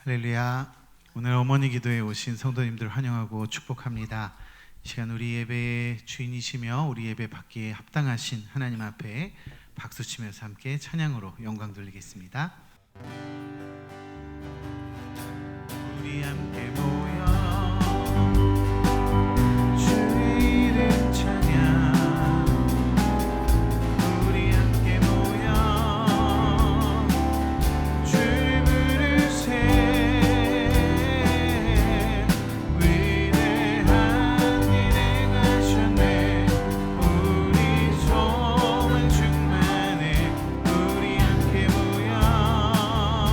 할렐루야. 오늘 어머니 기도에 오신 성도님들 환영하고 축복합니다. 이 시간 우리 예배의 주인이시며 우리 예배 받기에 합당하신 하나님 앞에 박수치면서 함께 찬양으로 영광 돌리겠습니다. 우리 함께 모여 주의 이름 찬양. 우리 함께 모여 주를 부르세. 위대한 일 행하셨네. 우리 소망 충만해. 우리 함께 모여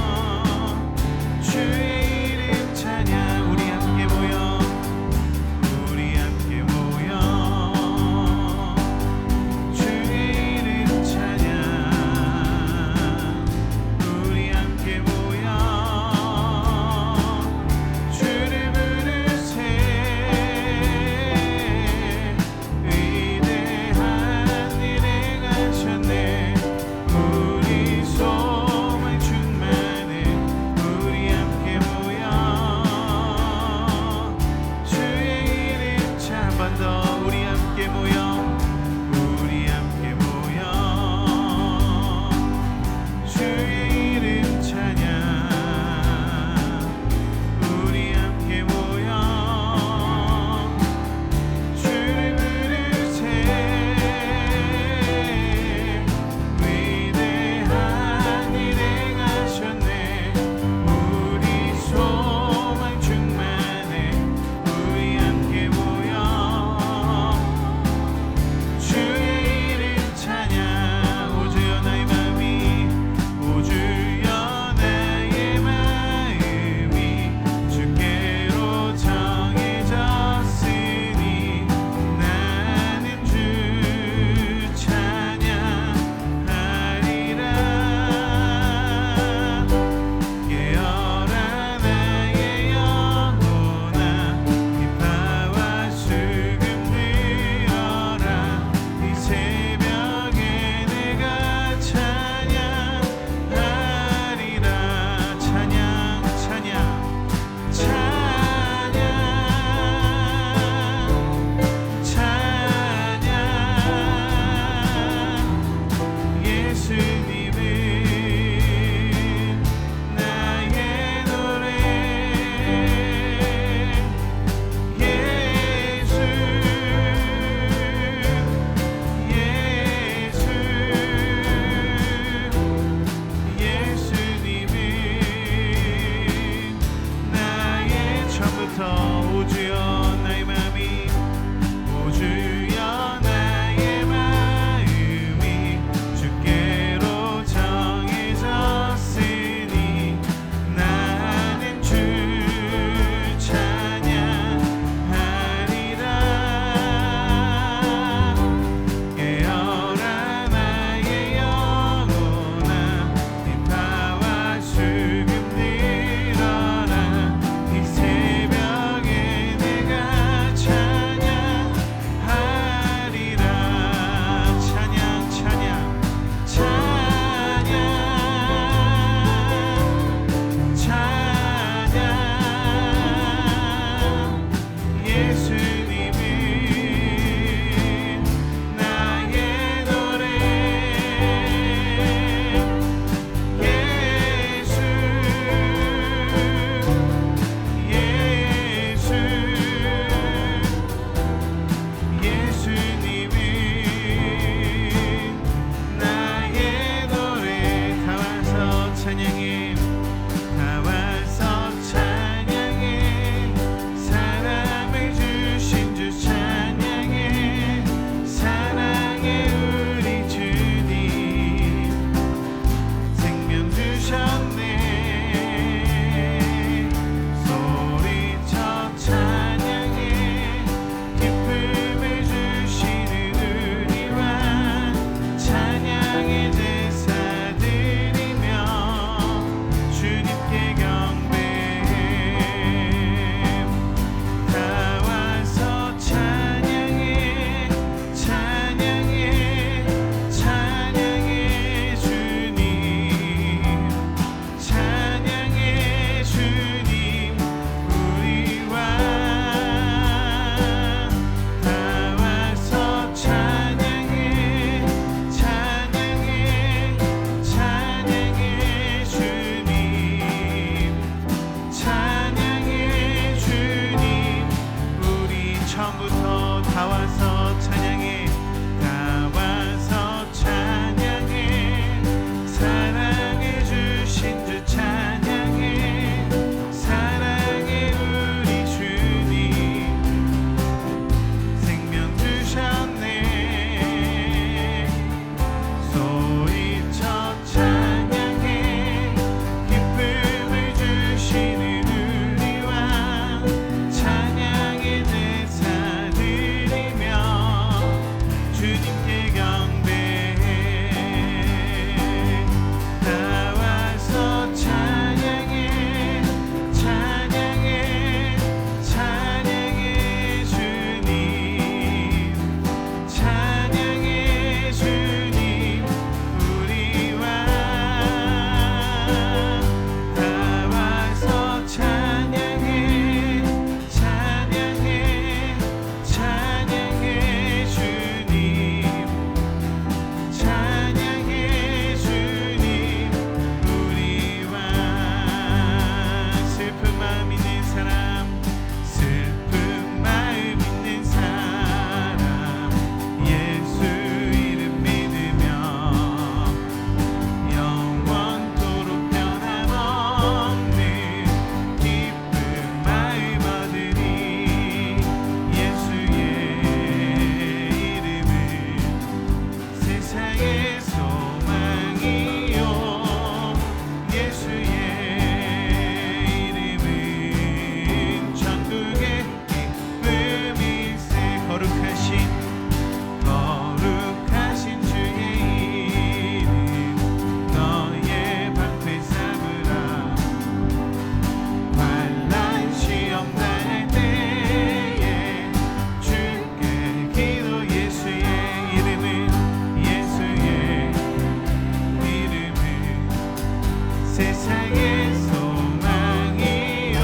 세상의 소망이요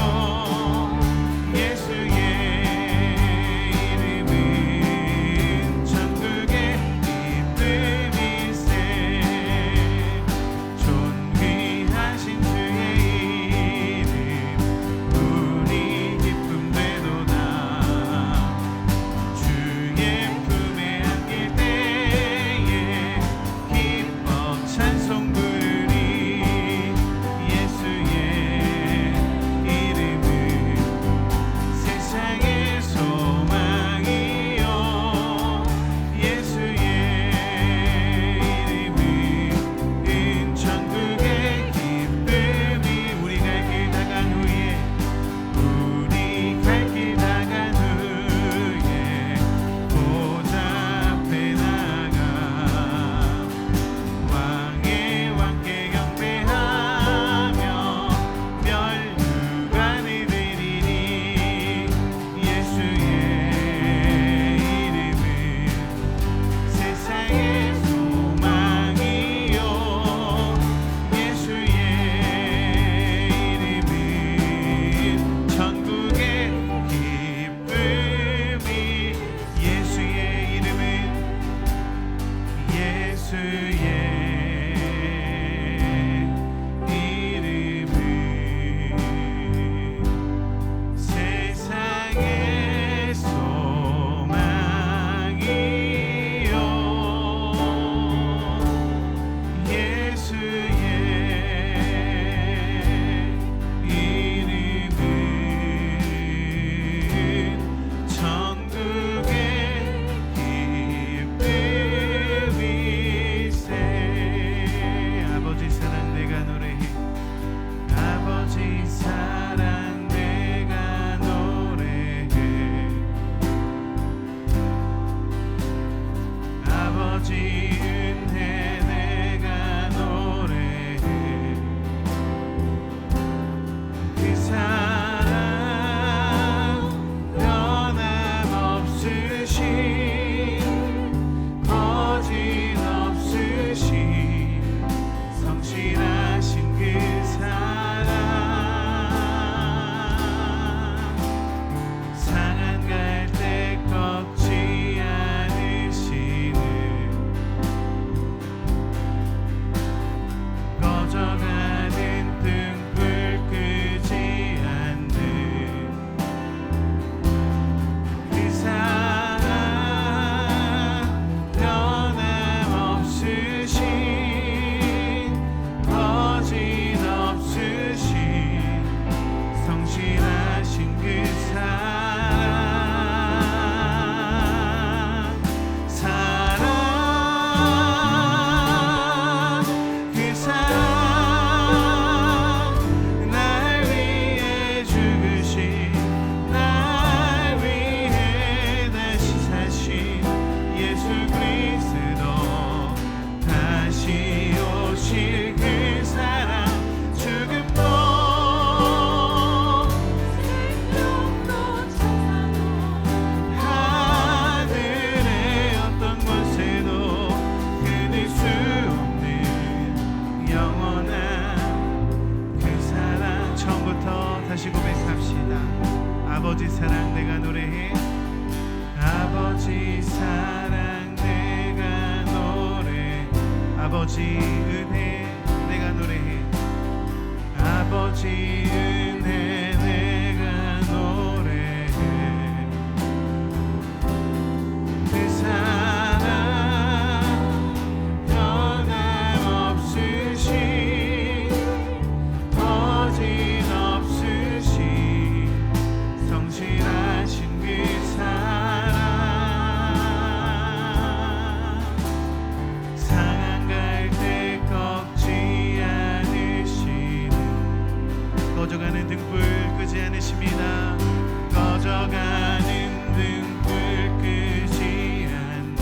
예수의 이름은 천국의 기쁨일세 존귀하신 주의 이름 우리 기쁨 되도다 주의 품에 안길 때에 기뻐 찬송 부르리 예수의 이름은 세상의 소망이요 예수의 이름은 천국의 기쁨이 우리 갈 길 다간 후에 우리 갈 길 다간 후에 보좌 앞에 나가 왕의 왕께 경배하며 멸류관을 드리니 예수의 이름은 세상의 소망이요 예수의 이름은 천국의 기쁨이 예수의 이름은 세상의 소망이요 예수의 이름은 천국의 기쁨일세 아버지 사랑 내가 노래해 아버지 사랑 내가 노래해 아버지 은혜 내가 노래해 그 사랑 변함없으신 거짓없으신 성실하신 그 사랑 상한 갈대 꺾지 않으시는 꺼져가는 등불 끄지 않는 그 사랑 변함없으신 거짓없으신 성실하신 그 사랑 그 사랑 날 위해 죽으신 날 위해 다시 사신 예수 그리스도 다시 오실 그 사랑 죽음도 생명도 천사도 하늘의 어떤 권세도 끊을 수 없는 영원한 그 사랑 처음부터 다시 고백합시다 아버지 사랑 내가 노래해 아버지 사랑 내가 노래 아버지 은혜 내가 노래해 아버지 은혜 내가 노래해 그 사랑 변함없으신 거짓없으신 성실하신 그 사랑 상한 갈대 꺾지 않으시는 꺼져가는 등불 끄지 않으십니다 꺼져가는 등불 끄지 않는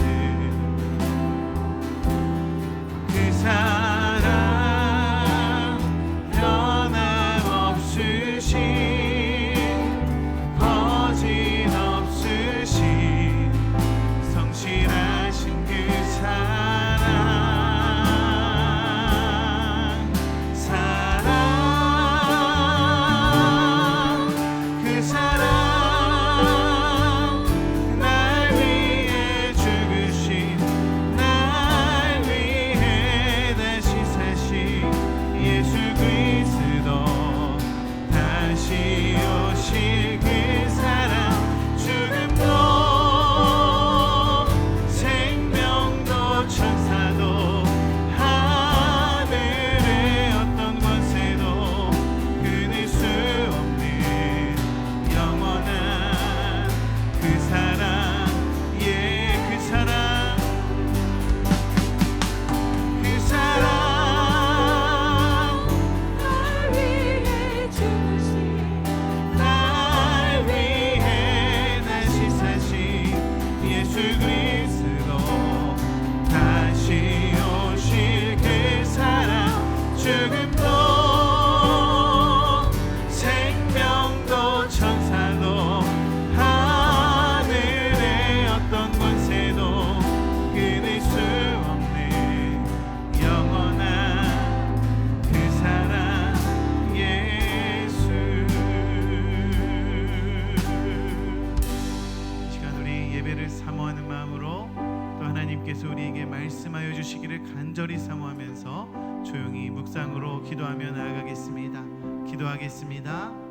그 사랑 변함없으신 거짓없으신 성실하신 그 사랑 사랑 죽음도 생명도 천사도 하늘의 어떤 권세도 끊을 수 없는 영원한 그 사랑 예수. 이 시간 우리 예배를 사모하는 마음으로 또 하나님께서 우리에게 말씀하여 주시기를 간절히 사모하면서 조용히 묵상으로 기도하며 나아가겠습니다. 기도하겠습니다.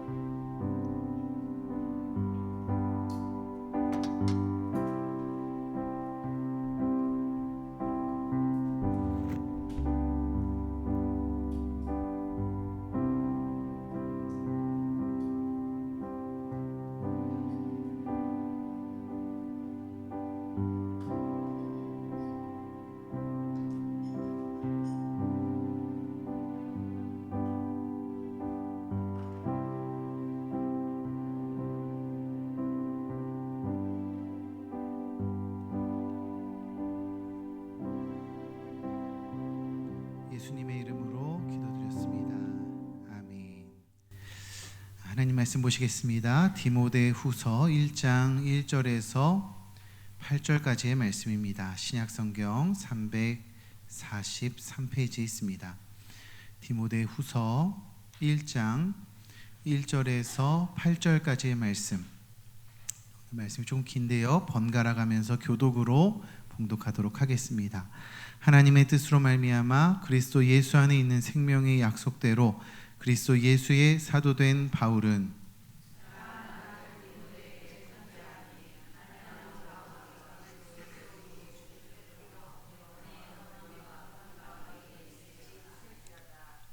예수님의 이름으로 기도드렸습니다. 아멘. 하나님 말씀 보시겠습니다. 디모데후서 1장 1절에서 8절까지의 말씀입니다. 신약성경 343페이지에 있습니다. 디모데후서 1장 1절에서 8절까지의 말씀이 좀 긴데요. 번갈아 가면서 교독으로 봉독하도록 하겠습니다. 하나님의 뜻으로 말미암아 그리스도 예수 안에 있는 생명의 약속대로 그리스도 예수의 사도된 바울은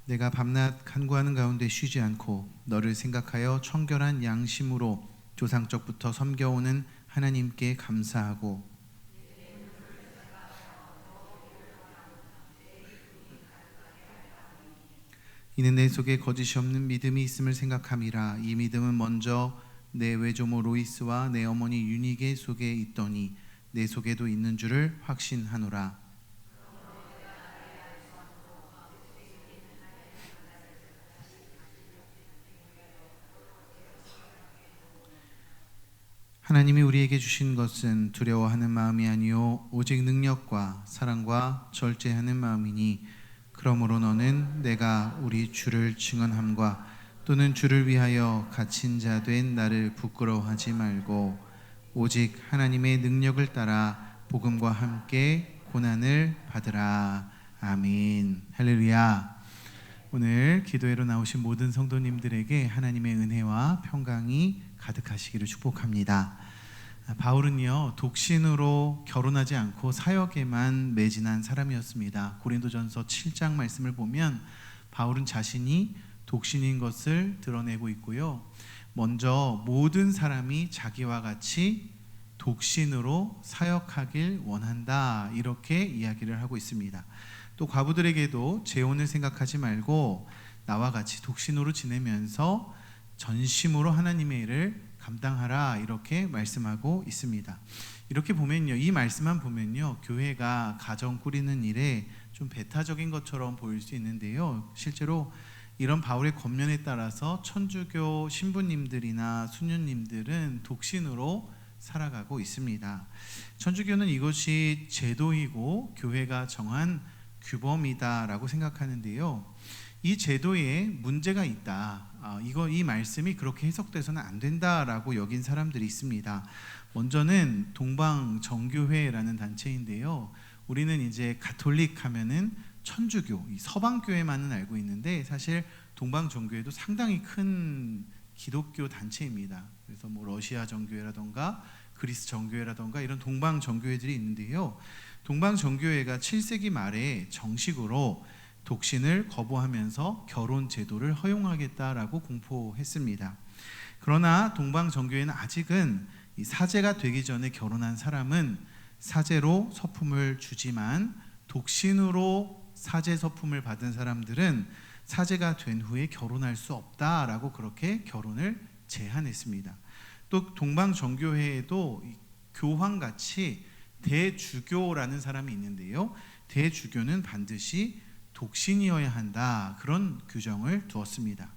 내가 밤낮 간구하는 가운데 쉬지 않고 너를 생각하여 청결한 양심으로 조상적부터 섬겨오는 하나님께 감사하고 이는 내 속에 거짓이 없는 믿음이 있음을 생각함이라. 이 믿음은 먼저 내 외조모 로이스와 내 어머니 유니게 속에 있더니 내 속에도 있는 줄을 확신하노라. 하나님이 우리에게 주신 것은 두려워하는 마음이 아니요 오직 능력과 사랑과 절제하는 마음이니 그러므로 너는 내가 우리 주를 증언함과 또는 주를 위하여 갇힌 자 된 나를 부끄러워하지 말고 오직 하나님의 능력을 따라 복음과 함께 고난을 받으라. 아멘. 할렐루야. 오늘 기도회로 나오신 모든 성도님들에게 하나님의 은혜와 평강이 가득하시기를 축복합니다. 바울은요, 독신으로 결혼하지 않고 사역에만 매진한 사람이었습니다. 고린도전서 7장 말씀을 보면 바울은 자신이 독신인 것을 드러내고 있고요. 먼저 모든 사람이 자기와 같이 독신으로 사역하길 원한다, 이렇게 이야기를 하고 있습니다. 또 과부들에게도 재혼을 생각하지 말고 나와 같이 독신으로 지내면서 전심으로 하나님의 일을 감당하라, 이렇게 말씀하고 있습니다. 이렇게 보면요, 이 말씀만 보면요, 교회가 가정 꾸리는 일에 좀 배타적인 것처럼 보일 수 있는데요, 실제로 이런 바울의 권면에 따라서 천주교 신부님들이나 수녀님들은 독신으로 살아가고 있습니다. 천주교는 이것이 제도이고 교회가 정한 규범이다라고 생각하는데요, 이 제도에 문제가 있다, 이 말씀이 그렇게 해석돼서는 안 된다라고 여긴 사람들이 있습니다. 먼저는 동방정교회라는 단체인데요, 우리는 이제 가톨릭 하면은 천주교, 이 서방교회만은 알고 있는데 사실 동방정교회도 상당히 큰 기독교 단체입니다. 그래서 뭐 러시아 정교회라던가 그리스 정교회라던가 이런 동방정교회들이 있는데요, 동방정교회가 7세기 말에 정식으로 독신을 거부하면서 결혼 제도를 허용하겠다라고 공포했습니다. 그러나 동방정교회는 아직은 이 사제가 되기 전에 결혼한 사람은 사제로 서품을 주지만 독신으로 사제 서품을 받은 사람들은 사제가 된 후에 결혼할 수 없다라고 그렇게 결혼을 제한했습니다. 또 동방정교회에도 교황같이 대주교라는 사람이 있는데요, 대주교는 반드시 독신이어야 한다, 그런 규정을 두었습니다.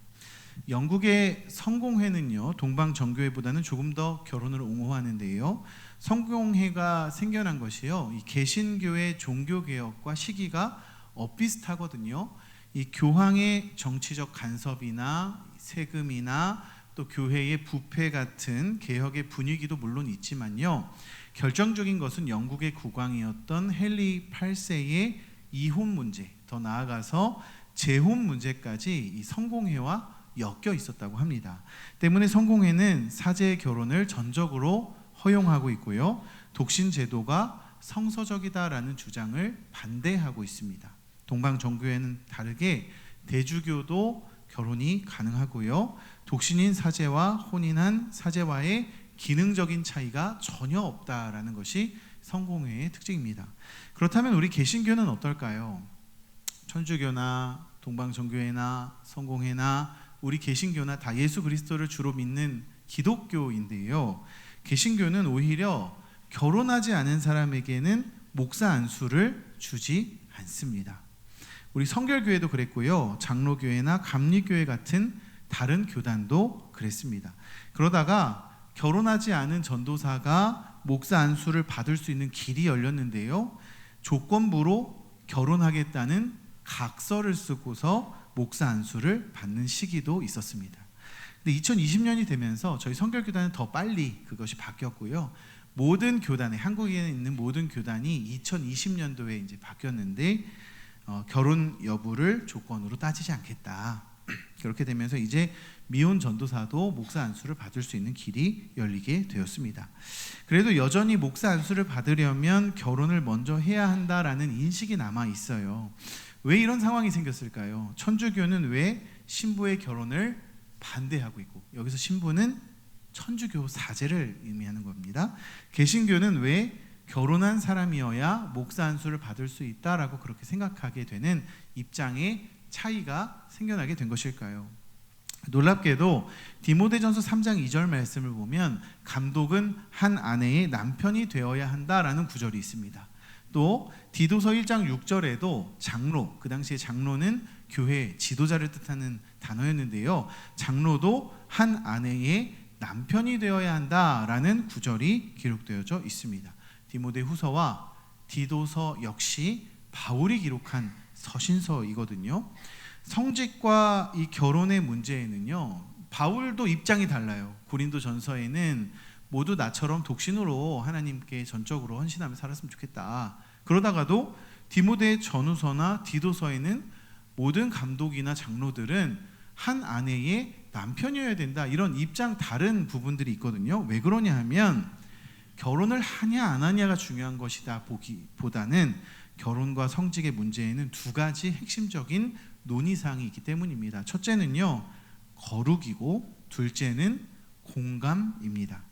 영국의 성공회는요, 동방 정교회보다는 조금 더 결혼을 옹호하는데요. 성공회가 생겨난 것이요, 이 개신교의 종교개혁과 시기가 엇비슷하거든요. 이 교황의 정치적 간섭이나 세금이나 또 교회의 부패 같은 개혁의 분위기도 물론 있지만요, 결정적인 것은 영국의 국왕이었던 헨리 8세의 이혼 문제, 더 나아가서 재혼 문제까지 이 성공회와 엮여 있었다고 합니다. 때문에 성공회는 사제의 결혼을 전적으로 허용하고 있고요, 독신 제도가 성서적이다라는 주장을 반대하고 있습니다. 동방 정교회는 다르게 대주교도 결혼이 가능하고요, 독신인 사제와 혼인한 사제와의 기능적인 차이가 전혀 없다라는 것이 성공회의 특징입니다. 그렇다면 우리 개신교는 어떨까요? 천주교나 동방정교회나 성공회나 우리 개신교나 다 예수 그리스도를 주로 믿는 기독교인데요, 개신교는 오히려 결혼하지 않은 사람에게는 목사 안수를 주지 않습니다. 우리 성결교회도 그랬고요, 장로교회나 감리교회 같은 다른 교단도 그랬습니다. 그러다가 결혼하지 않은 전도사가 목사 안수를 받을 수 있는 길이 열렸는데요, 조건부로 결혼하겠다는 각서를 쓰고서 목사 안수를 받는 시기도 있었습니다. 근데 2020년이 되면서 저희 성결교단은 더 빨리 그것이 바뀌었고요, 모든 교단에, 한국에 있는 모든 교단이 2020년도에 이제 바뀌었는데 결혼 여부를 조건으로 따지지 않겠다. 그렇게 되면서 이제 미혼 전도사도 목사 안수를 받을 수 있는 길이 열리게 되었습니다. 그래도 여전히 목사 안수를 받으려면 결혼을 먼저 해야 한다라는 인식이 남아 있어요. 왜 이런 상황이 생겼을까요? 천주교는 왜 신부의 결혼을 반대하고 있고, 여기서 신부는 천주교 사제를 의미하는 겁니다. 개신교는 왜 결혼한 사람이어야 목사 안수를 받을 수 있다라고 그렇게 생각하게 되는 입장의 차이가 생겨나게 된 것일까요? 놀랍게도 디모데전서 3장 2절 말씀을 보면 감독은 한 아내의 남편이 되어야 한다라는 구절이 있습니다. 또 디도서 1장 6절에도 장로, 그 당시에 장로는 교회 지도자를 뜻하는 단어였는데요, 장로도 한 아내의 남편이 되어야 한다라는 구절이 기록되어져 있습니다. 디모데 후서와 디도서 역시 바울이 기록한 서신서이거든요. 성직과 이 결혼의 문제에는요, 바울도 입장이 달라요. 고린도 전서에는 모두 나처럼 독신으로 하나님께 전적으로 헌신하며 살았으면 좋겠다. 그러다가도 디모데 전후서나 디도서에는 모든 감독이나 장로들은 한 아내의 남편이어야 된다, 이런 입장 다른 부분들이 있거든요. 왜 그러냐 하면 결혼을 하냐 안 하냐가 중요한 것이다 보다는 결혼과 성직의 문제에는 두 가지 핵심적인 논의사항이 있기 때문입니다. 첫째는요, 거룩이고 둘째는 공감입니다.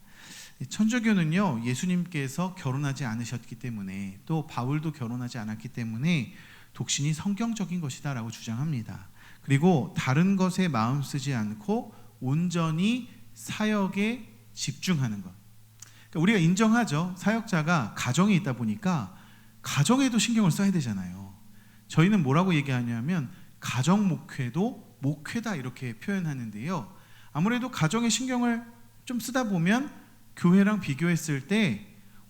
천주교는요, 예수님께서 결혼하지 않으셨기 때문에, 또 바울도 결혼하지 않았기 때문에 독신이 성경적인 것이다 라고 주장합니다. 그리고 다른 것에 마음 쓰지 않고 온전히 사역에 집중하는 것. 그러니까 우리가 인정하죠. 사역자가 가정에 있다 보니까 가정에도 신경을 써야 되잖아요. 저희는 뭐라고 얘기하냐면 가정 목회도 목회다 이렇게 표현하는데요, 아무래도 가정에 신경을 좀 쓰다 보면 교회랑 비교했을 때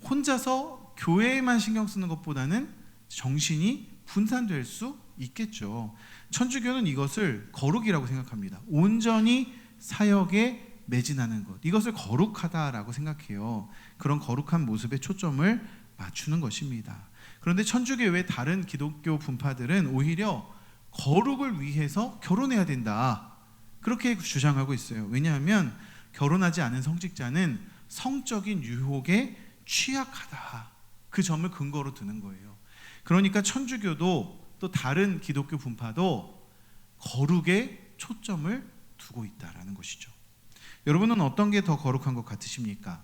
혼자서 교회에만 신경 쓰는 것보다는 정신이 분산될 수 있겠죠. 천주교는 이것을 거룩이라고 생각합니다. 온전히 사역에 매진하는 것, 이것을 거룩하다라고 생각해요. 그런 거룩한 모습에 초점을 맞추는 것입니다. 그런데 천주교 외 다른 기독교 분파들은 오히려 거룩을 위해서 결혼해야 된다, 그렇게 주장하고 있어요. 왜냐하면 결혼하지 않은 성직자는 성적인 유혹에 취약하다, 그 점을 근거로 드는 거예요. 그러니까 천주교도 또 다른 기독교 분파도 거룩에 초점을 두고 있다라는 것이죠. 여러분은 어떤 게 더 거룩한 것 같으십니까?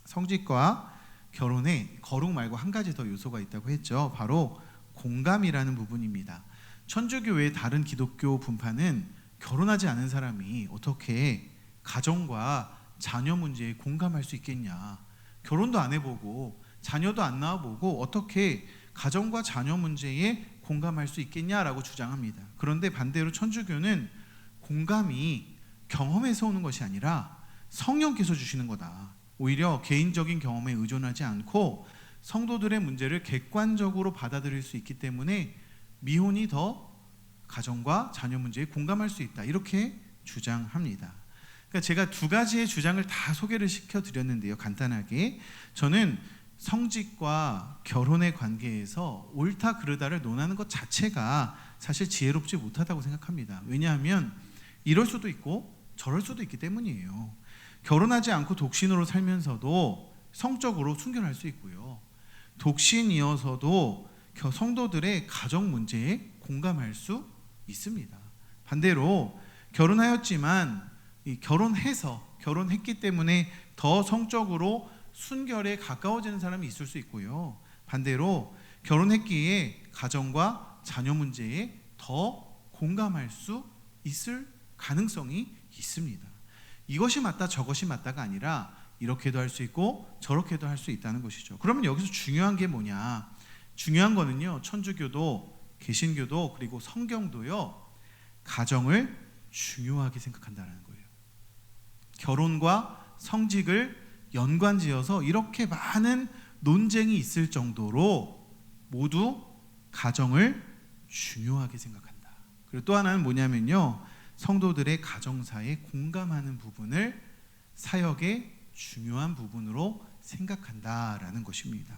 성직과 결혼에 거룩 말고 한 가지 더 요소가 있다고 했죠. 바로 공감이라는 부분입니다. 천주교 외 다른 기독교 분파는 결혼하지 않은 사람이 어떻게 가정과 자녀 문제에 공감할 수 있겠냐, 결혼도 안 해보고 자녀도 안 낳아보고 어떻게 가정과 자녀 문제에 공감할 수 있겠냐라고 주장합니다. 그런데 반대로 천주교는 공감이 경험에서 오는 것이 아니라 성령께서 주시는 거다. 오히려 개인적인 경험에 의존하지 않고 성도들의 문제를 객관적으로 받아들일 수 있기 때문에 미혼이 더 가정과 자녀 문제에 공감할 수 있다. 이렇게 주장합니다. 그러니까 제가 두 가지의 주장을 다 소개를 시켜드렸는데요. 간단하게 저는 성직과 결혼의 관계에서 옳다 그르다를 논하는 것 자체가 사실 지혜롭지 못하다고 생각합니다. 왜냐하면 이럴 수도 있고 저럴 수도 있기 때문이에요. 결혼하지 않고 독신으로 살면서도 성적으로 순결할 수 있고요. 독신이어서도 성도들의 가정 문제에 공감할 수 있습니다. 반대로 결혼하였지만 결혼했기 때문에 더 성적으로 순결에 가까워지는 사람이 있을 수 있고요. 반대로 결혼했기에 가정과 자녀 문제에 더 공감할 수 있을 가능성이 있습니다. 이것이 맞다 저것이 맞다가 아니라 이렇게도 할 수 있고 저렇게도 할 수 있다는 것이죠. 그러면 여기서 중요한 게 뭐냐? 중요한 거는요, 천주교도 개신교도 그리고 성경도요, 가정을 중요하게 생각한다는 거예요. 결혼과 성직을 연관지어서 이렇게 많은 논쟁이 있을 정도로 모두 가정을 중요하게 생각한다. 그리고 또 하나는 뭐냐면요, 성도들의 가정사에 공감하는 부분을 사역의 중요한 부분으로 생각한다라는 것입니다.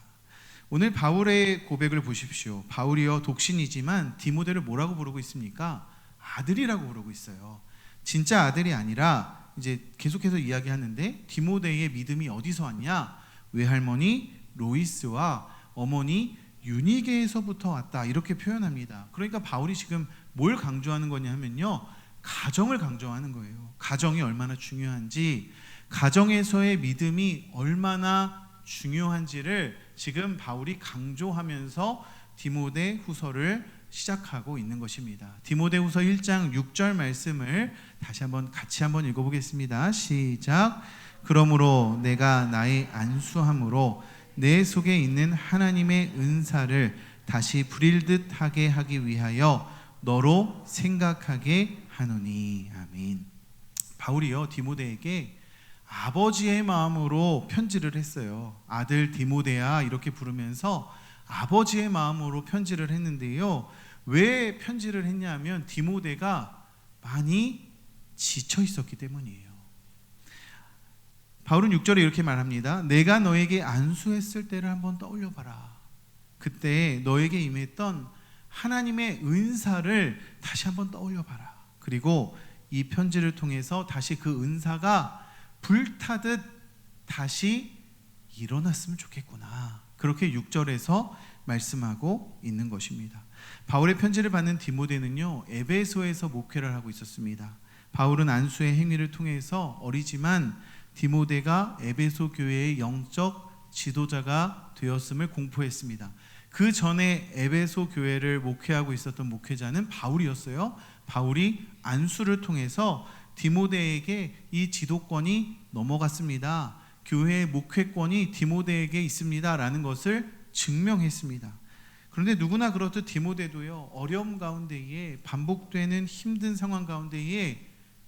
오늘 바울의 고백을 보십시오. 바울이요 독신이지만 디모데를 뭐라고 부르고 있습니까? 아들이라고 부르고 있어요. 진짜 아들이 아니라 이제 계속해서 이야기하는데 디모데의 믿음이 어디서 왔냐? 외할머니 로이스와 어머니 유니게에서부터 왔다 이렇게 표현합니다. 그러니까 바울이 지금 뭘 강조하는 거냐 하면요, 가정을 강조하는 거예요. 가정이 얼마나 중요한지, 가정에서의 믿음이 얼마나 중요한지를 지금 바울이 강조하면서 디모데 후서를 시작하고 있는 것입니다. 디모데 후서 1장 6절 말씀을 같이 한번 읽어보겠습니다. 시작. 그러므로 내가 나의 안수함으로 내 속에 있는 하나님의 은사를 다시 부릴 듯 하게 하기 위하여 너로 생각하게 하노니. 아멘. 바울이요 디모데에게 아버지의 마음으로 편지를 했어요. 아들 디모데야 이렇게 부르면서 아버지의 마음으로 편지를 했는데요, 왜 편지를 했냐면 디모데가 많이 지쳐 있었기 때문이에요. 바울은 6절에 이렇게 말합니다. 내가 너에게 안수했을 때를 한번 떠올려 봐라. 그때 너에게 임했던 하나님의 은사를 다시 한번 떠올려 봐라. 그리고 이 편지를 통해서 다시 그 은사가 불타듯 다시 일어났으면 좋겠구나. 그렇게 6절에서 말씀하고 있는 것입니다. 바울의 편지를 받는 디모데는요, 에베소에서 목회를 하고 있었습니다. 바울은 안수의 행위를 통해서 어리지만 디모데가 에베소 교회의 영적 지도자가 되었음을 공포했습니다. 그 전에 에베소 교회를 목회하고 있었던 목회자는 바울이었어요. 바울이 안수를 통해서 디모데에게 이 지도권이 넘어갔습니다. 교회의 목회권이 디모데에게 있습니다 라는 것을 증명했습니다. 그런데 누구나 그렇듯 디모데도요, 어려움 가운데에 반복되는 힘든 상황 가운데에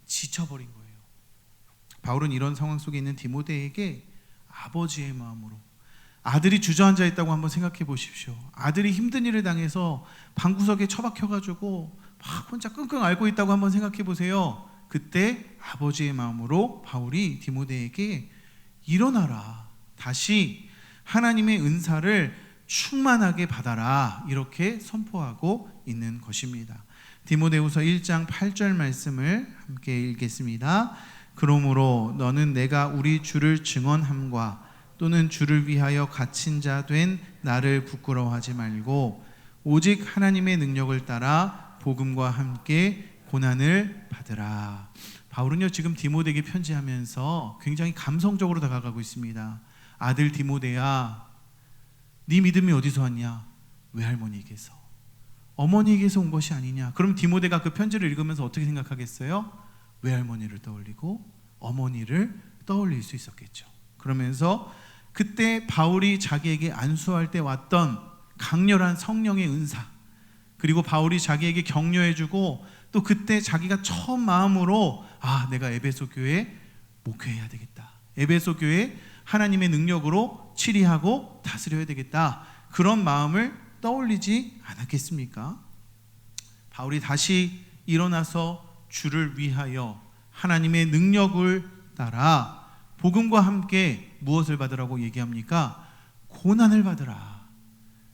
지쳐버린 거예요. 바울은 이런 상황 속에 있는 디모데에게 아버지의 마음으로, 아들이 주저앉아 있다고 한번 생각해 보십시오. 아들이 힘든 일을 당해서 방구석에 처박혀가지고 막 혼자 끙끙 앓고 있다고 한번 생각해 보세요. 그때 아버지의 마음으로 바울이 디모데에게 일어나라, 다시 하나님의 은사를 충만하게 받아라 이렇게 선포하고 있는 것입니다. 디모데후서 1장 8절 말씀을 함께 읽겠습니다. 그러므로 너는 내가 우리 주를 증언함과 또는 주를 위하여 갇힌 자 된 나를 부끄러워하지 말고 오직 하나님의 능력을 따라 복음과 함께 고난을 받으라. 바울은요 지금 디모데에게 편지하면서 굉장히 감성적으로 다가가고 있습니다. 아들 디모데야, 네 믿음이 어디서 왔냐? 외할머니에게서, 어머니에게서 온 것이 아니냐? 그럼 디모데가 그 편지를 읽으면서 어떻게 생각하겠어요? 외할머니를 떠올리고 어머니를 떠올릴 수 있었겠죠. 그러면서 그때 바울이 자기에게 안수할 때 왔던 강렬한 성령의 은사, 그리고 바울이 자기에게 격려해주고 또 그때 자기가 처음 마음으로 내가 에베소 교회에 목회해야 되겠다. 에베소 교회에 하나님의 능력으로 치리하고 다스려야 되겠다. 그런 마음을 떠올리지 않았겠습니까? 바울이 다시 일어나서 주를 위하여 하나님의 능력을 따라 복음과 함께 무엇을 받으라고 얘기합니까? 고난을 받으라.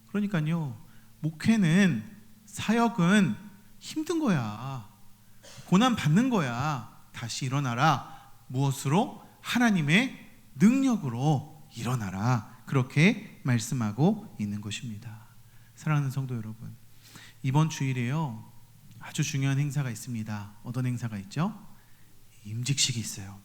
그러니까요, 목회는, 사역은 힘든 거야. 고난 받는 거야. 다시 일어나라. 무엇으로? 하나님의 능력으로 일어나라. 그렇게 말씀하고 있는 것입니다. 사랑하는 성도 여러분, 이번 주일에요, 아주 중요한 행사가 있습니다. 어떤 행사가 있죠? 임직식이 있어요.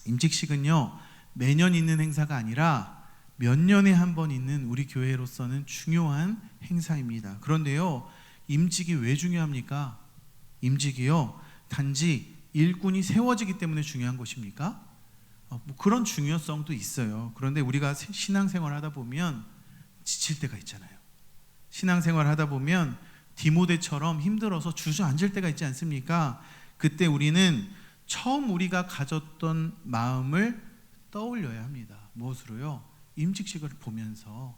임직식은요, 매년 있는 행사가 아니라 몇 년에 한 번 있는 우리 교회로서는 중요한 행사입니다. 그런데요, 임직이 왜 중요합니까? 임직이요, 단지 일꾼이 세워지기 때문에 중요한 것입니까? 그런 중요성도 있어요. 그런데 우리가 신앙생활 하다 보면 지칠 때가 있잖아요. 신앙생활 하다 보면 디모데처럼 힘들어서 주저앉을 때가 있지 않습니까? 그때 우리는 처음 우리가 가졌던 마음을 떠올려야 합니다. 무엇으로요? 임직식을 보면서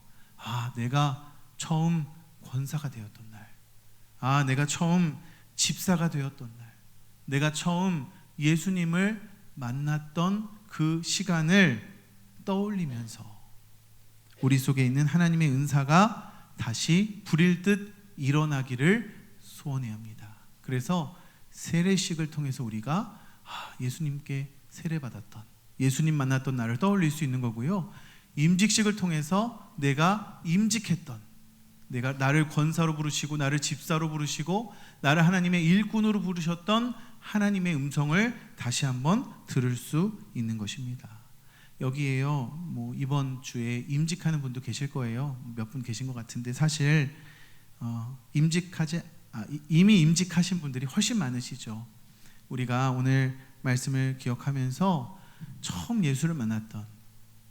내가 처음 권사가 되었던 날, 내가 처음 집사가 되었던 날, 내가 처음 예수님을 만났던 그 시간을 떠올리면서 우리 속에 있는 하나님의 은사가 다시 불일 듯 일어나기를 소원해야 합니다. 그래서 세례식을 통해서 우리가 예수님께 세례받았던, 예수님 만났던 날을 떠올릴 수 있는 거고요, 임직식을 통해서 내가 임직했던, 내가 나를 권사로 부르시고 나를 집사로 부르시고 나를 하나님의 일꾼으로 부르셨던 하나님의 음성을 다시 한번 들을 수 있는 것입니다. 여기에요, 이번 주에 임직하는 분도 계실 거예요. 몇 분 계신 것 같은데 사실 이미 임직하신 분들이 훨씬 많으시죠. 우리가 오늘 말씀을 기억하면서 처음 예수를 만났던,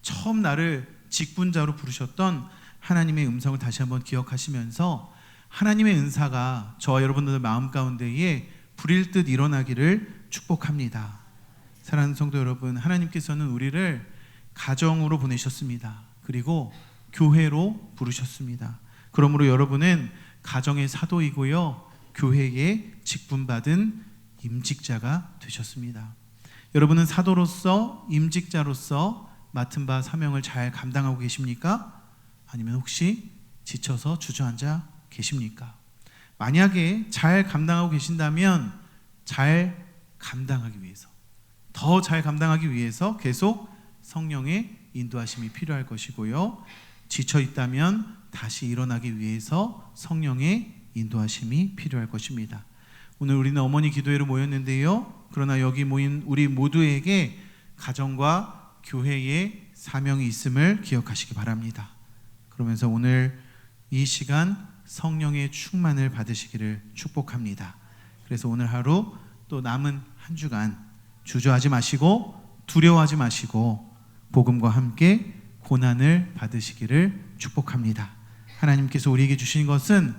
처음 나를 직분자로 부르셨던 하나님의 음성을 다시 한번 기억하시면서 하나님의 은사가 저와 여러분들의 마음 가운데에 불일 듯 일어나기를 축복합니다. 사랑하는 성도 여러분, 하나님께서는 우리를 가정으로 보내셨습니다. 그리고 교회로 부르셨습니다. 그러므로 여러분은 가정의 사도이고요, 교회에 직분받은 임직자가 되셨습니다. 여러분은 사도로서, 임직자로서 맡은 바 사명을 잘 감당하고 계십니까? 아니면 혹시 지쳐서 주저앉아 계십니까? 만약에 잘 감당하고 계신다면 잘 감당하기 위해서, 더 잘 감당하기 위해서 계속 성령의 인도하심이 필요할 것이고요, 지쳐 있다면 다시 일어나기 위해서 성령의 인도하심이 필요할 것입니다. 오늘 우리는 어머니 기도회로 모였는데요, 그러나 여기 모인 우리 모두에게 가정과 교회의 사명이 있음을 기억하시기 바랍니다. 그러면서 오늘 이 시간 성령의 충만을 받으시기를 축복합니다. 그래서 오늘 하루 또 남은 한 주간 주저하지 마시고 두려워하지 마시고 복음과 함께 고난을 받으시기를 축복합니다. 하나님께서 우리에게 주신 것은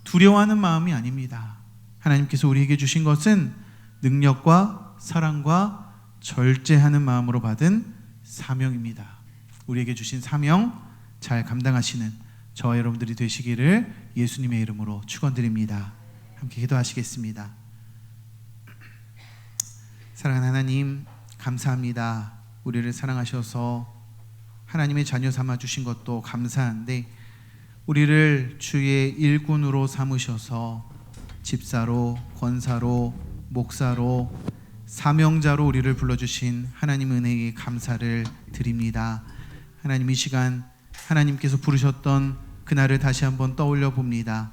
두려워하는 마음이 아닙니다. 하나님께서 우리에게 주신 것은 능력과 사랑과 절제하는 마음으로 받은 사명입니다. 우리에게 주신 사명 잘 감당하시는 저와 여러분들이 되시기를 예수님의 이름으로 축원드립니다. 함께 기도하시겠습니다. 사랑하는 하나님, 감사합니다. 우리를 사랑하셔서 하나님의 자녀 삼아 주신 것도 감사한데 우리를 주의 일꾼으로 삼으셔서 집사로, 권사로, 목사로, 사명자로 우리를 불러주신 하나님 은혜에 감사를 드립니다. 하나님, 이 시간 하나님께서 부르셨던 그날을 다시 한번 떠올려 봅니다.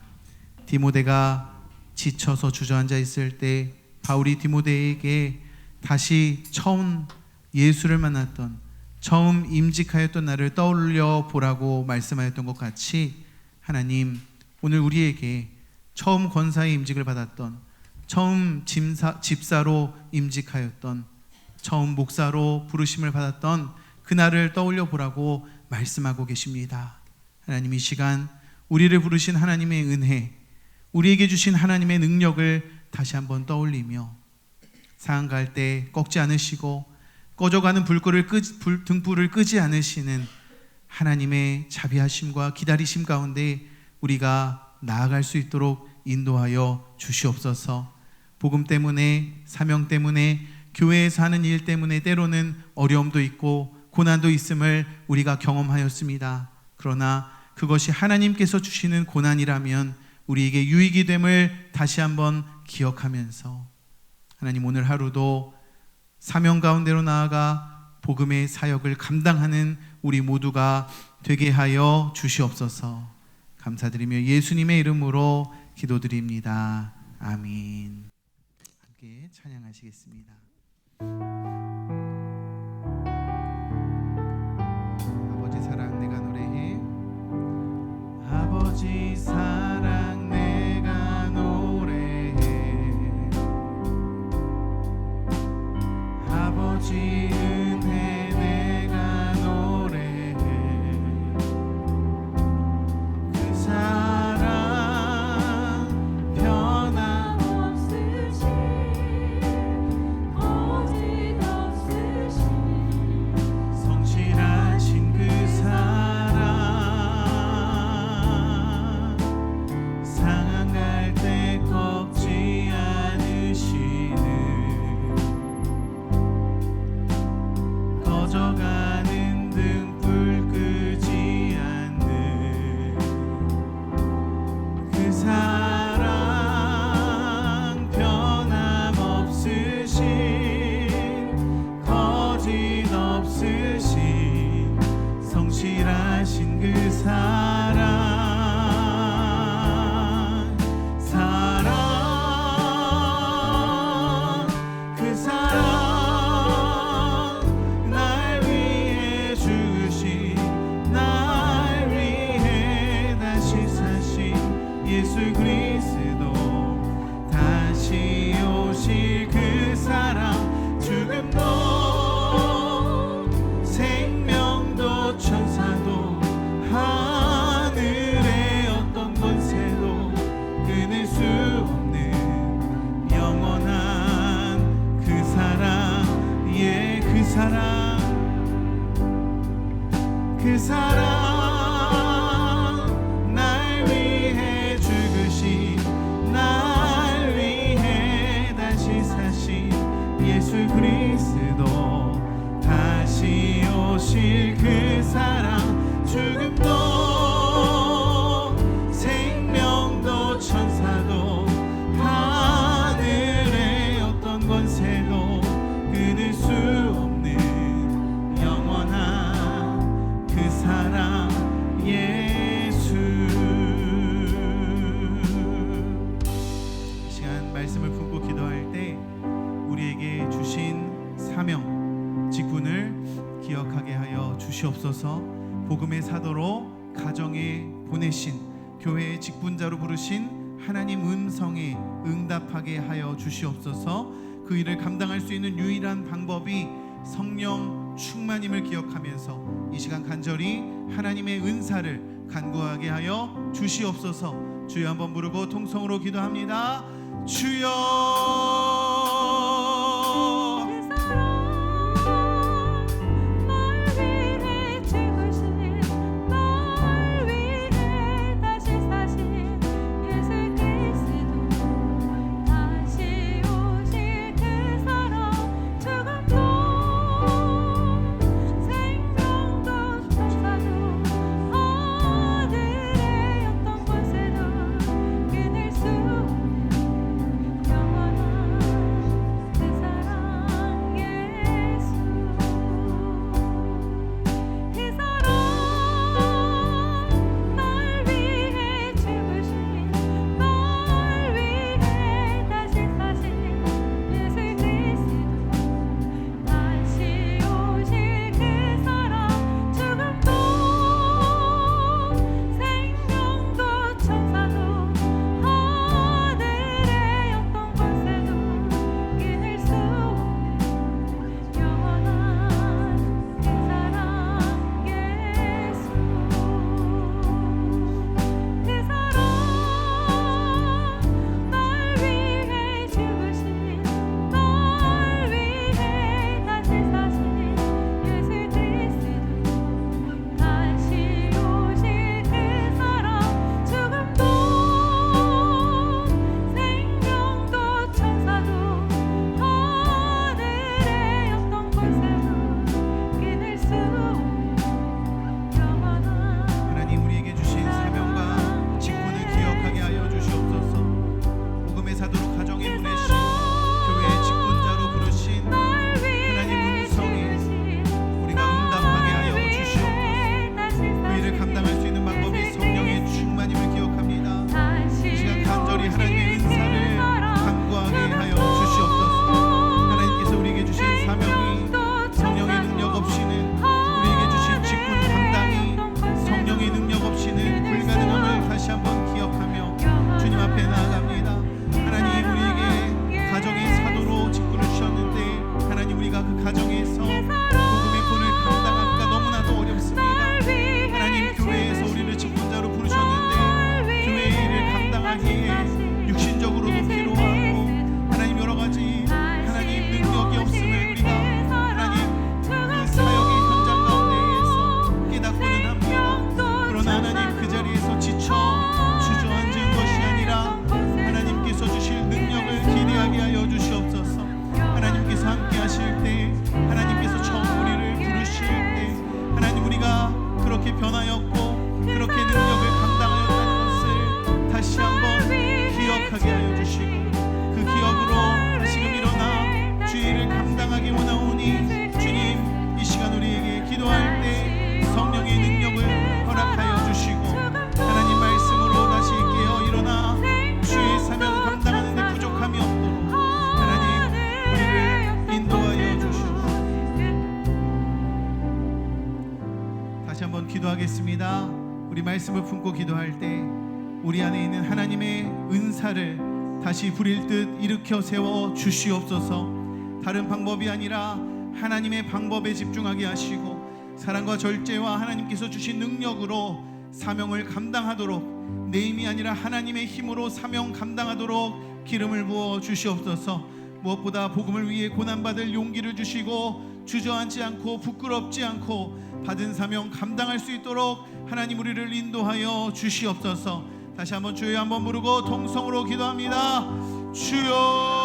디모데가 지쳐서 주저앉아 있을 때 바울이 디모데에게 다시 처음 예수를 만났던, 처음 임직하였던 날을 떠올려 보라고 말씀하였던 것 같이 하나님, 오늘 우리에게 처음 권사의 임직을 받았던, 처음 집사로 임직하였던, 처음 목사로 부르심을 받았던 그날을 떠올려 보라고 말씀하고 계십니다. 하나님, 이 시간 우리를 부르신 하나님의 은혜, 우리에게 주신 하나님의 능력을 다시 한번 떠올리며 상한 갈 때 꺾지 않으시고 꺼져가는 등불을 끄지 않으시는 하나님의 자비하심과 기다리심 가운데 우리가 나아갈 수 있도록 인도하여 주시옵소서. 복음 때문에, 사명 때문에, 교회에서 하는 일 때문에 때로는 어려움도 있고 고난도 있음을 우리가 경험하였습니다. 그러나 그것이 하나님께서 주시는 고난이라면 우리에게 유익이 됨을 다시 한번 기억하면서 하나님, 오늘 하루도 사명 가운데로 나아가 복음의 사역을 감당하는 우리 모두가 되게 하여 주시옵소서. 감사드리며 예수님의 이름으로 기도드립니다. 아멘. 함께 찬양하시겠습니다. 아버지 사랑 내가 노래해. 아버지 사랑 내가 노래해. 아버지 은혜 내가 노래해. 그 사랑 변함없으신 거짓없으신 성실하신 그 사랑 상한 갈 때 꺾지 않으시는 꺼져가는 등불 끄지 않는 그 사랑 변함없으신 거짓없으신 성실하신 그 사랑 그 사랑 날 위해 죽으신 날 위해 다시 사신 예수 그리스도 다시 오실 그 사랑 죽음도 생명도 천사도 하늘의 어떤 권세도 끊을 수 없는 영원한 그 사랑 예 그 사랑 그 사랑 날 위해 죽으신 날 위해 다시 사신 예수 그리스도 다시 오실 그 사랑 죽음도 생명도 천사도 하늘의 어떤 권세도 끊을 수 없는 영원한 그 사랑 예수. 이 시간 말씀을 품고 기도할 때 우리에게 주신 사명, 직분을 기억하게 하여 주시옵소서. 복음의 사도로 가정에 보내신 교회의 직분자로 부르신 하나님 음성에 응답하게 하여 주시옵소서. 그 일을 감당할 수 있는 유일한 방법이 성령 충만임을 기억하면서 이 시간 간절히 하나님의 은사를 간구하게 하여 주시옵소서. 주여 한번 부르고 통성으로 기도합니다. 주여 기도하겠습니다. 우리 말씀을 품고 기도할 때 우리 안에 있는 하나님의 은사를 다시 부릴 듯 일으켜 세워 주시옵소서. 다른 방법이 아니라 하나님의 방법에 집중하게 하시고 사랑과 절제와 하나님께서 주신 능력으로 사명을 감당하도록, 내 힘이 아니라 하나님의 힘으로 사명 감당하도록 기름을 부어 주시옵소서. 무엇보다 복음을 위해 고난받을 용기를 주시고 주저앉지 않고 부끄럽지 않고 받은 사명 감당할 수 있도록 하나님 우리를 인도하여 주시옵소서. 다시 한번 주여 한번 부르고 통성으로 기도합니다. 주여.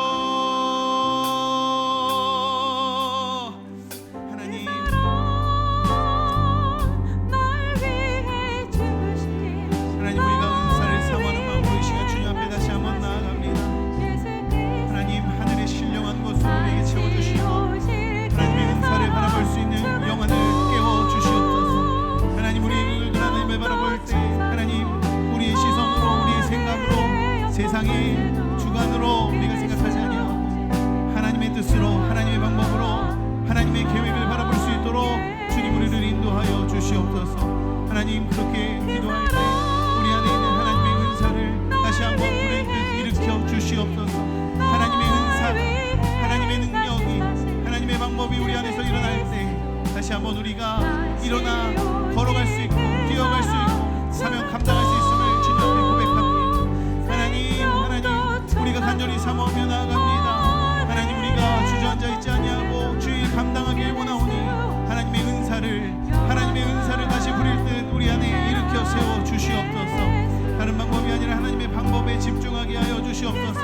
세상의 주관으로 우리가 생각하지 아니하고 하나님의 뜻으로, 하나님의 방법으로, 하나님의 계획을 바라볼 수 있도록 주님 우리를 인도하여 주시옵소서. 하나님, 그렇게 기도할 때 우리 안에 있는 하나님의 은사를 다시 한번 부를 듯 일으켜 주시옵소서. 하나님의 은사가, 하나님의 능력이, 하나님의 방법이 우리 안에서 일어날 때 다시 한번 우리가 일어나 걸어갈 수 있고 뛰어갈 수 있고 사명 감당할 수 있음을 주님 앞에 고백합니다. 우리가 간절히 사모하며 나아갑니다. 하나님, 우리가 주저앉아 있지 아니하고 주의 감당하길 원하오니 하나님의 은사를 다시 부릴 듯 우리 안에 일으켜 세워 주시옵소서. 다른 방법이 아니라 하나님의 방법에 집중하게 하여 주시옵소서.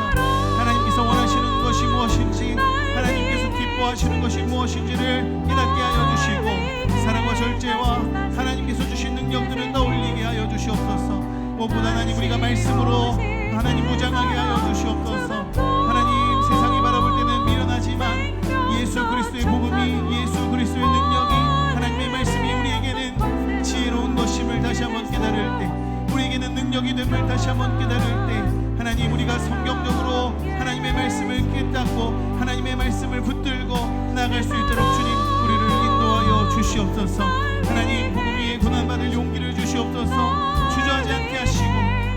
하나님께서 원하시는 것이 무엇인지, 하나님께서 기뻐하시는 것이 무엇인지를 깨닫게 하여 주시고 사랑과 절제와 하나님께서 주신 능력들을 떠올리게 하여 주시옵소서. 무엇보다 하나님, 우리가 말씀으로 하나님 무장하게 하여 주시옵소서. 하나님, 세상이 바라볼 때는 미련하지만 예수 그리스도의 복음이, 예수 그리스도의 능력이, 하나님의 말씀이 우리에게는 지혜로운 것임을 다시 한번 깨달을 때, 우리에게는 능력이 됨을 다시 한번 깨달을 때 하나님, 우리가 성경적으로 하나님의 말씀을 깨닫고 하나님의 말씀을 붙들고 나아갈 수 있도록 주님 우리를 인도하여 주시옵소서. 하나님, 복음 위에 고난받을 용기를 주시옵소서. 주저하지 않게 하시고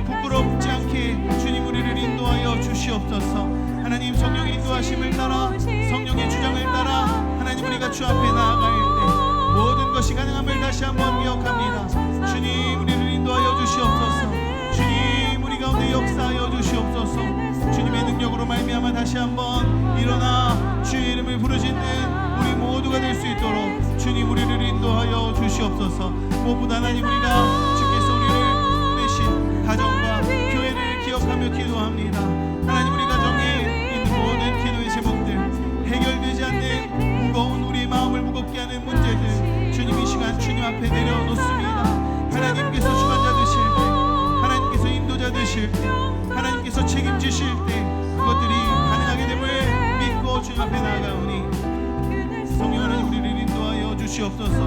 부끄럽지 않게 주님 우리를 인도하여 주시옵소서. 하나님, 성령의 인도하심을 따라, 성령의 주장을 따라 하나님 우리가 주 앞에 나아갈 때 모든 것이 가능함을 다시 한번 기억합니다. 주님, 우리를 인도하여 주시옵소서. 주님, 우리 가운데 역사하여 주시옵소서. 주님의 능력으로 말미암아 다시 한번 일어나 주의 이름을 부르짖는 우리 모두가 될 수 있도록 주님 우리를 인도하여 주시옵소서. 무엇보다 하나님, 우리가 주께서 우리를 내신 가정과 교회를 기억하며 기도합니다. 하나님, 우리 가정에 있는 모든 기도의 제목들, 해결되지 않는 무거운 우리의 마음을 무겁게 하는 문제들 주님 이 시간 주님 앞에 내려놓습니다. 하나님께서 주관자 되실 때, 하나님께서 인도자 되실 때, 하나님께서 책임지실 때 그것들이 가능하게 됨을 믿고 주님 앞에 나아가오니 성령 하나님 우리를 인도하여 주시옵소서.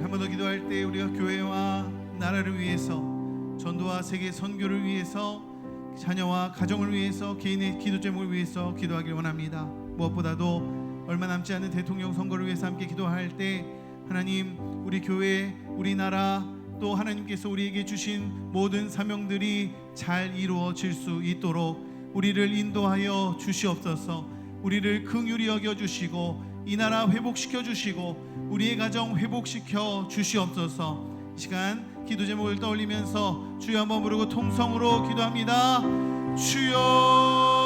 한 번 더 기도할 때 우리가 교회와 나라를 위해서, 전도와 세계 선교를 위해서, 자녀와 가정을 위해서, 개인의 기도 제목을 위해서 기도하길 원합니다. 무엇보다도 얼마 남지 않은 대통령 선거를 위해서 함께 기도할 때 하나님, 우리 교회, 우리 나라, 또 하나님께서 우리에게 주신 모든 사명들이 잘 이루어질 수 있도록 우리를 인도하여 주시옵소서. 우리를 긍휼히 여겨주시고 이 나라 회복시켜 주시고 우리의 가정 회복시켜 주시옵소서. 이 시간 기도 제목을 떠올리면서 주여 한번 부르고 통성으로 기도합니다. 주여.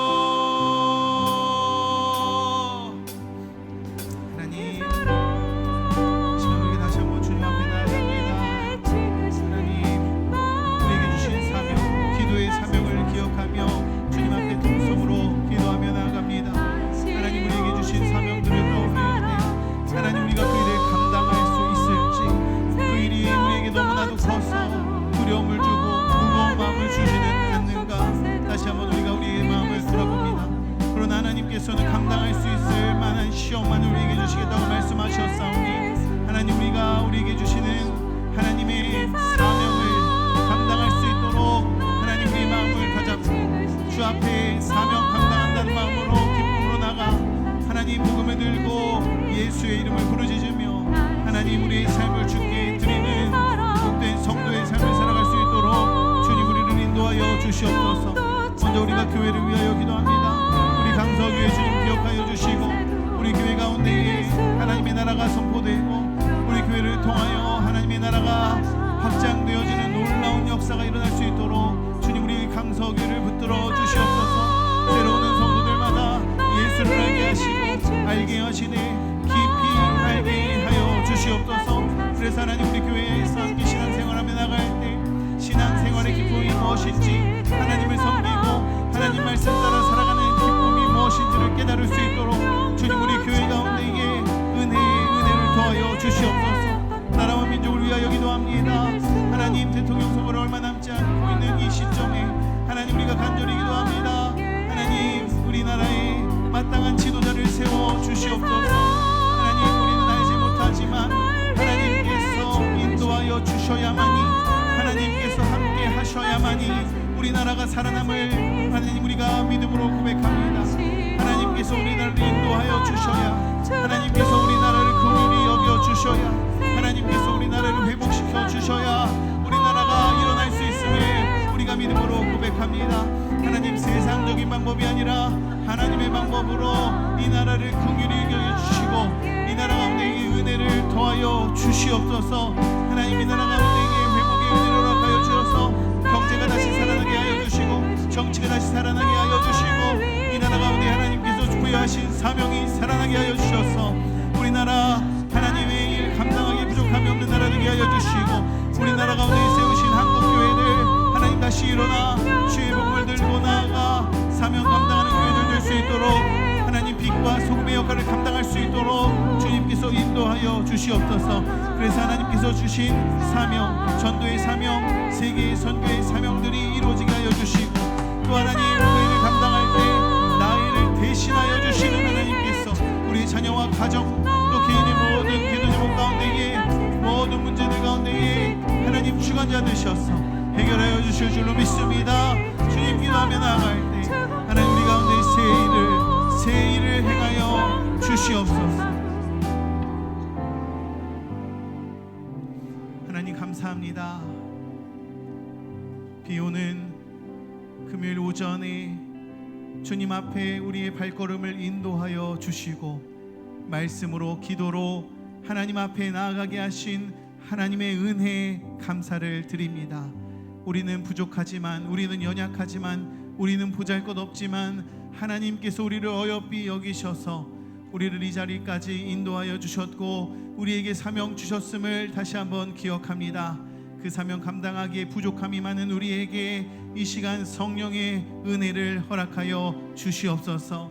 하나님께서는 감당할 수 있을 만한 시험만 우리에게 주시겠다고 말씀하셨사오니 하나님, 우리가 우리에게 주시는 하나님의 사명을 감당할 수 있도록 하나님 우리의 마음을 다잡고 주 앞에 사명 감당한다는 마음으로 기쁨으로 나가 하나님 복음을 들고 예수의 이름을 부르짖으며 하나님 우리의 삶을 주께 드리는 복된 성도의 삶을 살아갈 수 있도록 주님 우리를 인도하여 주시옵소서. 먼저 우리가 교회를 위하여 기도합니다. 우리 강서교회 주님 기억하여 주시고 우리 교회 가운데에 하나님의 나라가 선포되고 우리 교회를 통하여 하나님의 나라가 확장되어지는 놀라운 역사가 일어날 수 있도록 주님 우리 강서교회를 붙들어 주시옵소서. 새로운 성도들마다 예수를 알게 하시고 알게 하시되 깊이 알게 하여 주시옵소서. 그래서 하나님 우리 교회에서 함께 신앙생활하며 나갈 때 신앙생활의 기쁨이 무엇인지 하나님을 섬기고 하나님 말씀 따라 살아가는 기쁨이 무엇인지를 깨달을 수 있도록 주님 우리 교회 가운데에 은혜를 더하여 주시옵소서. 나라와 민족을 위하여 기도합니다. 하나님 대통령 선거를 얼마 남지 않고 있는 이 시점에 하나님 우리가 간절히 기도합니다. 하나님 우리나라에 마땅한 지도자를 세워 주시옵소서. 하나님 우리는 알지 못하지만 하나님께서 인도하여 주셔야만이 하나님께서 함께 하셔야만이 우리나라가 살아남을 하나님 우리가 믿음으로 고백합니다. 하나님께서 우리나라를 인도하여 주셔야 하나님께서 우리나라를 긍휼히 여겨 주셔야 하나님께서 우리나라를 회복시켜 주셔야 우리나라가 일어날 수 있음을 우리가 믿음으로 고백합니다. 하나님 세상적인 방법이 아니라 하나님의 방법으로 이 나라를 긍휼히 여겨주시고 이 나라 가운데 이 은혜를 더하여 주시옵소서. 하나님 이 나라 가운데 회복의 은혜를 허락하여 주셔서 경제가 다시 살아나게 하여 주시고 정치가 다시 살아나게 하여 주시고 이 나라 가운데 하나님께서 부여하신 사명이 살아나게 하여 주셔서 우리나라 하나님의 일 감당하기 부족함이 없는 나라 되게 하여 주시고 우리나라 가운데 세우신 한국교회들 하나님 다시 일어나 주의 복음을 들고 나아가 사명 감당하는 교회들 될 수 있도록 하나님 빛과 소금의 역할을 감당할 수 있도록 주님께서 인도하여 주시옵소서. 그래서 하나님께서 주신 사명 전도의 사명 세계의 선교의 사명들이 이루어지게 하여 주시고 또 하나님 교회를 감당할 때 나이를 대신하여 주시는 하나님께서 우리 자녀와 가정 또 개인의 모든 기도 제목 가운데에 모든 문제들 가운데에 하나님 주관자 되셔서 해결하여 주실 줄로 믿습니다. 주님 기도하며 나아갈 때 하나님 우리 가운데 새 일을 행하여 주시옵소서. 하나님 감사합니다. 비오는 금요일 오전에 주님 앞에 우리의 발걸음을 인도하여 주시고 말씀으로 기도로 하나님 앞에 나아가게 하신 하나님의 은혜에 감사를 드립니다. 우리는 부족하지만 우리는 연약하지만 우리는 보잘것없지만 하나님께서 우리를 어여삐 여기셔서 우리를 이 자리까지 인도하여 주셨고 우리에게 사명 주셨음을 다시 한번 기억합니다. 그 사명 감당하기에 부족함이 많은 우리에게 이 시간 성령의 은혜를 허락하여 주시옵소서.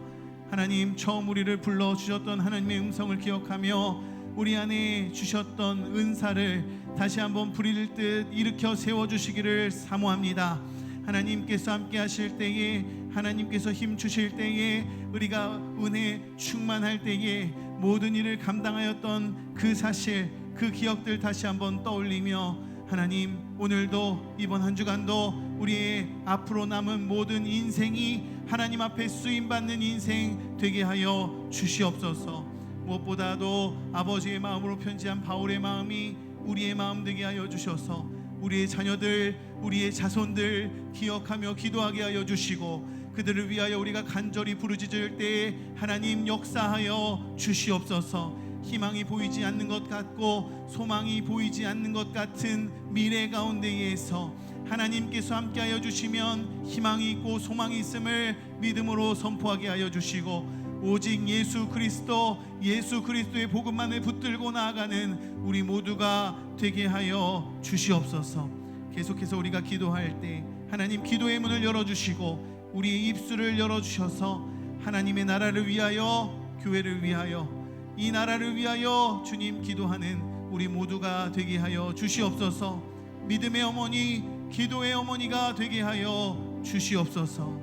하나님 처음 우리를 불러주셨던 하나님의 음성을 기억하며 우리 안에 주셨던 은사를 다시 한번 부릴 듯 일으켜 세워주시기를 사모합니다. 하나님께서 함께 하실 때에 하나님께서 힘 주실 때에 우리가 은혜 충만할 때에 모든 일을 감당하였던 그 사실 그 기억들 다시 한번 떠올리며 하나님 오늘도 이번 한 주간도 우리의 앞으로 남은 모든 인생이 하나님 앞에 쓰임받는 인생 되게 하여 주시옵소서. 무엇보다도 아버지의 마음으로 편지한 바울의 마음이 우리의 마음 되게 하여 주셔서 우리의 자녀들 우리의 자손들 기억하며 기도하게 하여 주시고 그들을 위하여 우리가 간절히 부르짖을 때에 하나님 역사하여 주시옵소서. 희망이 보이지 않는 것 같고 소망이 보이지 않는 것 같은 미래 가운데에서 하나님께서 함께하여 주시면 희망이 있고 소망이 있음을 믿음으로 선포하게 하여 주시고 오직 예수 그리스도의 복음만을 붙들고 나아가는 우리 모두가 되게 하여 주시옵소서. 계속해서 우리가 기도할 때 하나님 기도의 문을 열어주시고 우리의 입술을 열어주셔서 하나님의 나라를 위하여 교회를 위하여 이 나라를 위하여 주님 기도하는 우리 모두가 되게 하여 주시옵소서. 믿음의 어머니 기도의 어머니가 되게 하여 주시옵소서.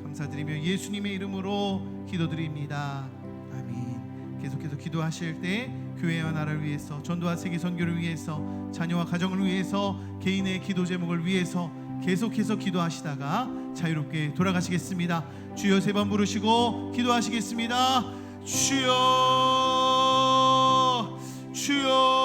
감사드리며 예수님의 이름으로 기도드립니다. 아멘. 계속해서 기도하실 때 교회와 나라를 위해서 전도와 세계 선교를 위해서 자녀와 가정을 위해서 개인의 기도 제목을 위해서 계속해서 기도하시다가 자유롭게 돌아가시겠습니다. 주여 세 번 부르시고 기도하시겠습니다. 주여 주여